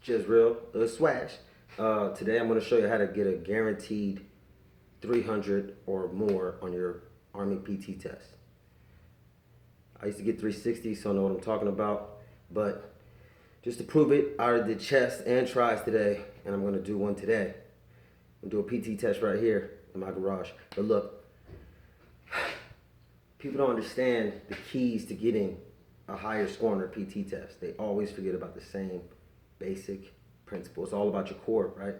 Just real swash. Today I'm going to show you how to get a guaranteed 300 or more on your Army PT test. I used to get 360, so I know what I'm talking about. But just to prove it, I already did chest and tries today, and I'm going to do one today. I'm going to do a PT test right here in my garage. But look, people don't understand the keys to getting a higher score on their PT test. They always forget about the same basic principle. It's all about your core, right?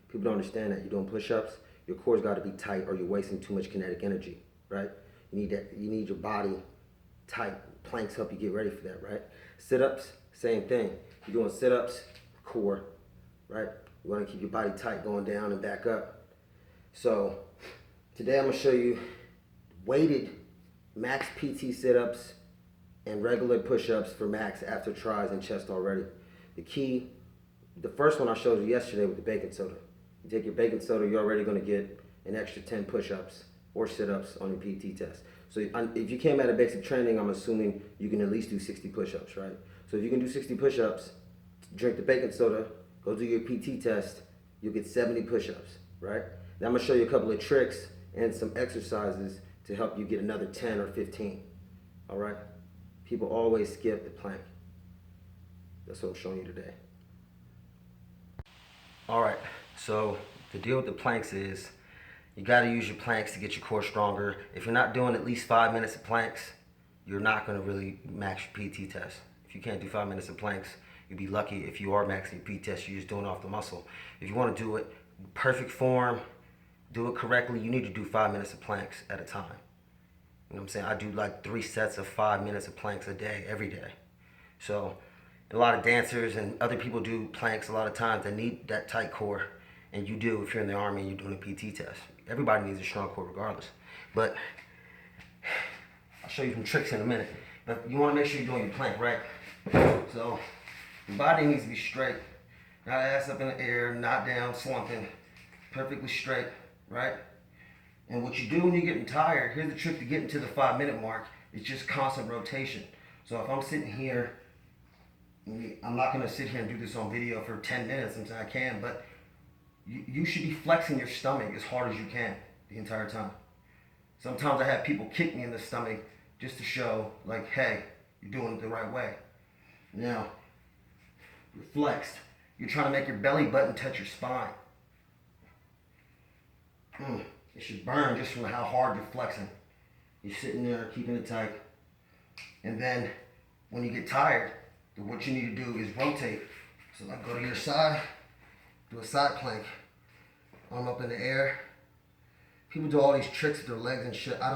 People don't understand that. You're doing push-ups, your core's got to be tight or you're wasting too much kinetic energy, right? You need that. You need your body tight. Planks help you get ready for that, right? Sit-ups, same thing. You're doing sit-ups, core, right? You want to keep your body tight going down and back up. So today I'm going to show you weighted max PT sit-ups and regular push-ups for max after tries and chest already. The key, the first one I showed you yesterday with the baking soda. You take your baking soda, you're already going to get an extra 10 push-ups or sit-ups on your PT test. So if you came out of basic training, I'm assuming you can at least do 60 push-ups, right? So if you can do 60 push-ups, drink the baking soda, go do your PT test, you'll get 70 push-ups, right? Now I'm going to show you a couple of tricks and some exercises to help you get another 10 or 15, all right? People always skip the plank. That's what I'm showing you today. All right, so the deal with the planks is you got to use your planks to get your core stronger. If you're not doing at least 5 minutes of planks, you're not going to really max your PT test. If you can't do 5 minutes of planks, you'd be lucky. If you are maxing your PT test, you're just doing off the muscle. If you want to do it perfect form, do it correctly, you need to do 5 minutes of planks at a time. You know what I'm saying? I do like 3 sets of 5 minutes of planks a day, every day. So a lot of dancers and other people do planks a lot of times. They need that tight core, and you do if you're in the Army and you're doing a PT test. Everybody needs a strong core regardless. But I'll show you some tricks in a minute. But you want to make sure you're doing your plank right. So your body needs to be straight, not ass up in the air, not down, slumping, perfectly straight, right? And what you do when you're getting tired, here's the trick to getting to the 5 minute mark, it's just constant rotation. So if I'm sitting here, I'm not going to sit here and do this on video for 10 minutes until I can, but you should be flexing your stomach as hard as you can the entire time. Sometimes I have people kick me in the stomach just to show, like, hey, you're doing it the right way. Now, you're flexed. You're trying to make your belly button touch your spine. It should burn just from how hard you're flexing. You're sitting there keeping it tight. And then when you get tired, what you need to do is rotate. So like go to your side, do a side plank, arm up in the air. People do all these tricks with their legs and shit. I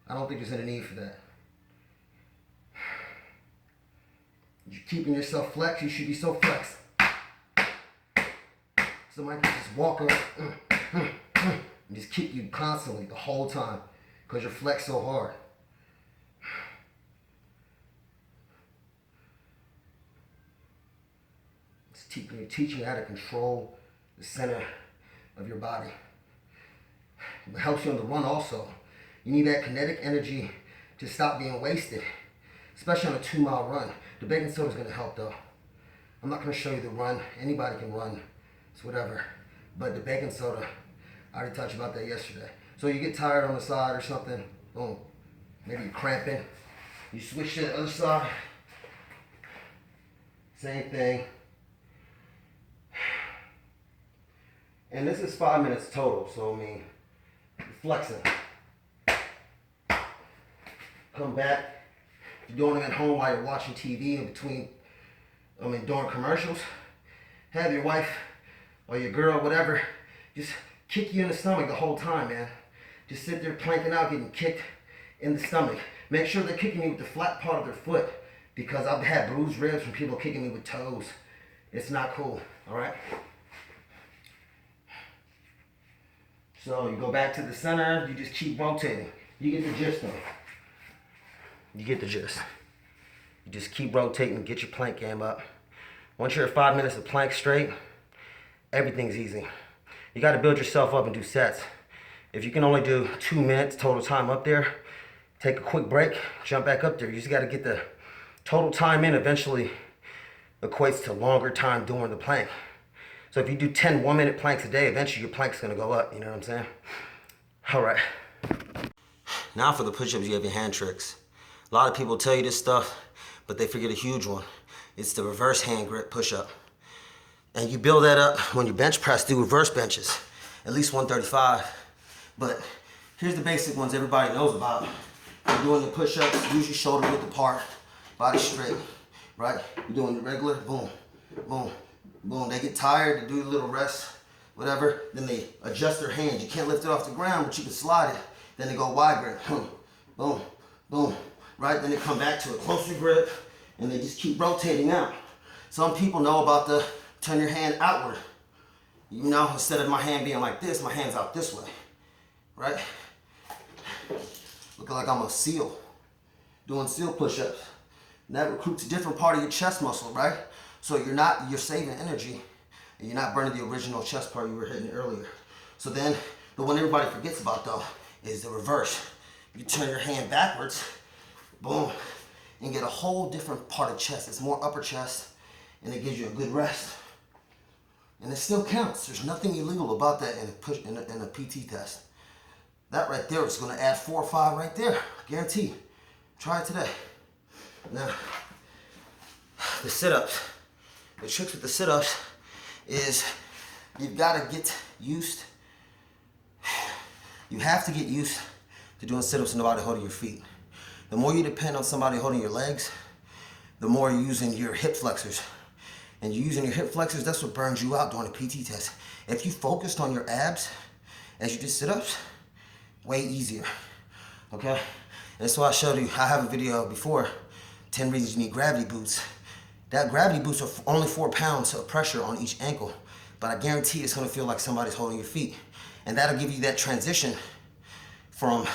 don't think there's any need for that. You're keeping yourself flexed, you should be so flexed. Somebody can just walk up and just kick you constantly the whole time because you're flexed so hard. It's teaching you how to control the center of your body. It helps you on the run also. You need that kinetic energy to stop being wasted, especially on a 2-mile run. The baking soda is going to help though. I'm not going to show you the run. Anybody can run. It's whatever. But the baking soda, I already talked about that yesterday. So you get tired on the side or something, boom. Maybe you're cramping. You switch to the other side. Same thing. And this is 5 minutes total, so I mean, flexing. Come back. You're doing them at home while you're watching TV in between, during commercials. Have your wife or your girl, whatever, just kick you in the stomach the whole time, man. Just sit there planking out, getting kicked in the stomach. Make sure they're kicking you with the flat part of their foot, because I've had bruised ribs from people kicking me with toes. It's not cool, all right? So you go back to the center, you just keep rotating. You get the gist though. You get the gist. You just keep rotating, get your plank game up. Once you're at 5 minutes of plank straight, everything's easy. You got to build yourself up and do sets. If you can only do 2 minutes total time up there, take a quick break, jump back up there. You just got to get the total time in. Eventually, equates to longer time doing the plank. So if you do 10 1-minute planks a day, eventually your plank's gonna go up, you know what I'm saying? All right. Now for the push-ups, you have your hand tricks. A lot of people tell you this stuff, but they forget a huge one. It's the reverse hand grip push-up. And you build that up when you bench press, do reverse benches, at least 135. But here's the basic ones everybody knows about. You're doing the push-ups, use your shoulder width apart, body straight, right? You're doing the regular, boom, boom, boom. They get tired, they do a little rest, whatever. Then they adjust their hands. You can't lift it off the ground, but you can slide it. Then they go wide grip, boom, boom, boom, right? Then they come back to a closer grip, and they just keep rotating out. Some people know about the turn your hand outward. You know, instead of my hand being like this, my hand's out this way, right? Looking like I'm a SEAL, doing SEAL push-ups. And that recruits a different part of your chest muscle, right? So you're saving energy, and you're not burning the original chest part you were hitting earlier. So then, the one everybody forgets about though, is the reverse. You turn your hand backwards, boom, and get a whole different part of chest. It's more upper chest, and it gives you a good rest. And it still counts. There's nothing illegal about that in a PT test. That right there is going to add 4 or 5 right there, guaranteed. Try it today. Now, the sit-ups. The tricks with the sit-ups is you've got to get used. You have to get used to doing sit-ups with nobody holding your feet. The more you depend on somebody holding your legs, the more you're using your hip flexors. And you're using your hip flexors, that's what burns you out during a PT test. If you focused on your abs as you did sit-ups, way easier, okay? And that's why I showed you, I have a video before, 10 reasons you need gravity boots. That gravity boots are only 4 pounds of pressure on each ankle, but I guarantee it's gonna feel like somebody's holding your feet. And that'll give you that transition from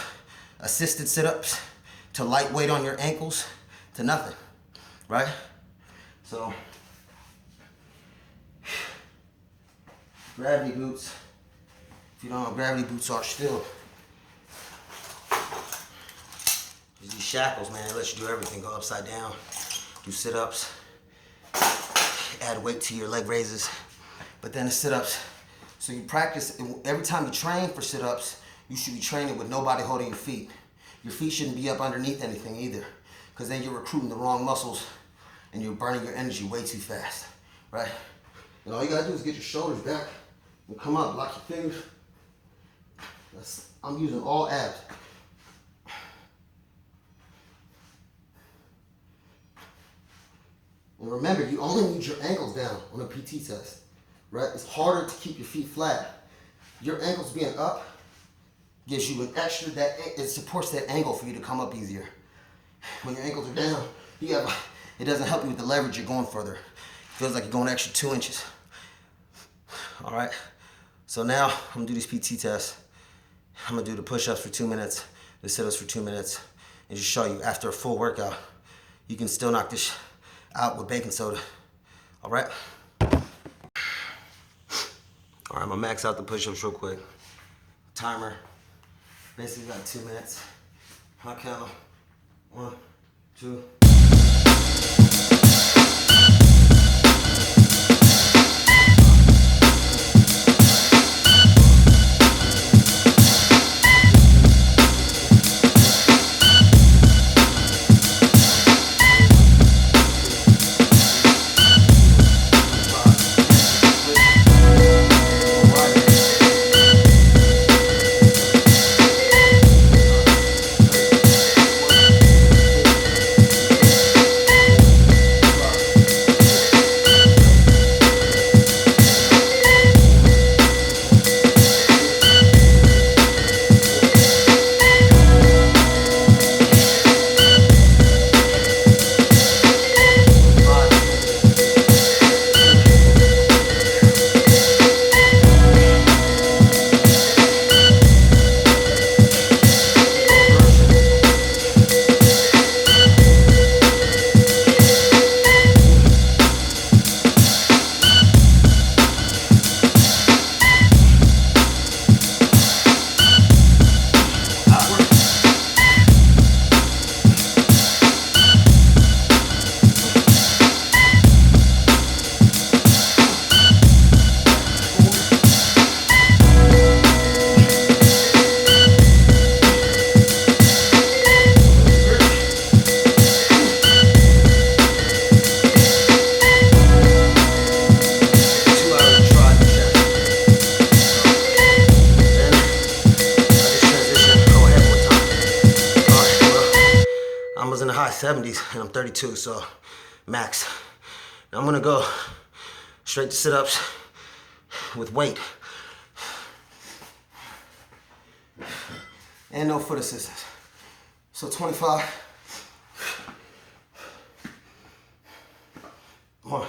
assisted sit-ups to lightweight on your ankles to nothing, right? So, gravity boots, if you don't know what gravity boots are still, these shackles, man, they let you do everything. Go upside down, do sit-ups, add weight to your leg raises, but then the sit-ups. So you practice, every time you train for sit-ups, you should be training with nobody holding your feet. Your feet shouldn't be up underneath anything either, because then you're recruiting the wrong muscles and you're burning your energy way too fast, right? And all you gotta do is get your shoulders back and come up, lock your fingers. I'm using all abs. And remember, you only need your ankles down on a PT test, right? It's harder to keep your feet flat. Your ankles being up gives you an extra, it supports that angle for you to come up easier. When your ankles are down, it doesn't help you with the leverage, you're going further. It feels like you're going an extra 2 inches. All right, so now I'm gonna do these PT tests. I'm gonna do the push-ups for 2 minutes, the sit-ups for 2 minutes, and just show you after a full workout, you can still knock this out with baking soda. All right? All right, I'm gonna max out the push-ups real quick. Timer, basically got 2 minutes. I'll count 1, 2. 70s and I'm 32, so max. Now I'm gonna go straight to sit-ups with weight. And no foot assistance. So 25. One.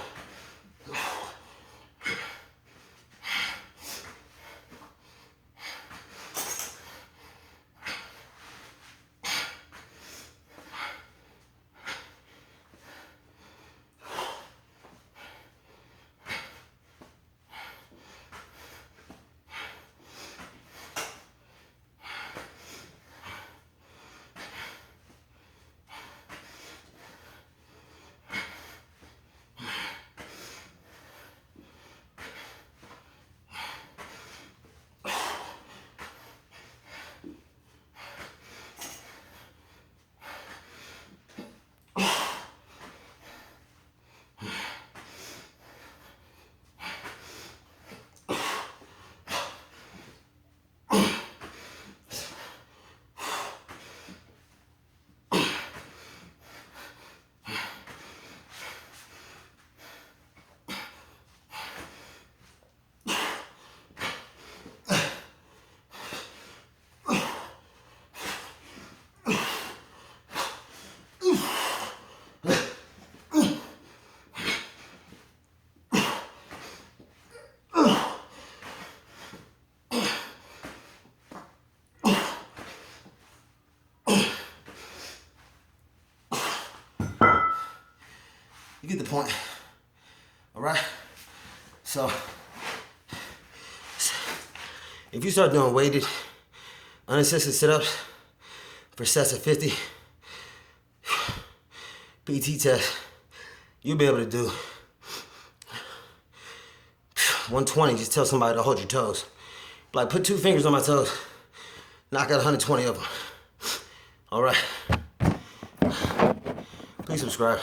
You get the point, all right? So, if you start doing weighted, unassisted sit-ups for sets of 50, PT test, you'll be able to do 120, just tell somebody to hold your toes. Like, put 2 fingers on my toes, knock out 120 of them. All right. Please subscribe.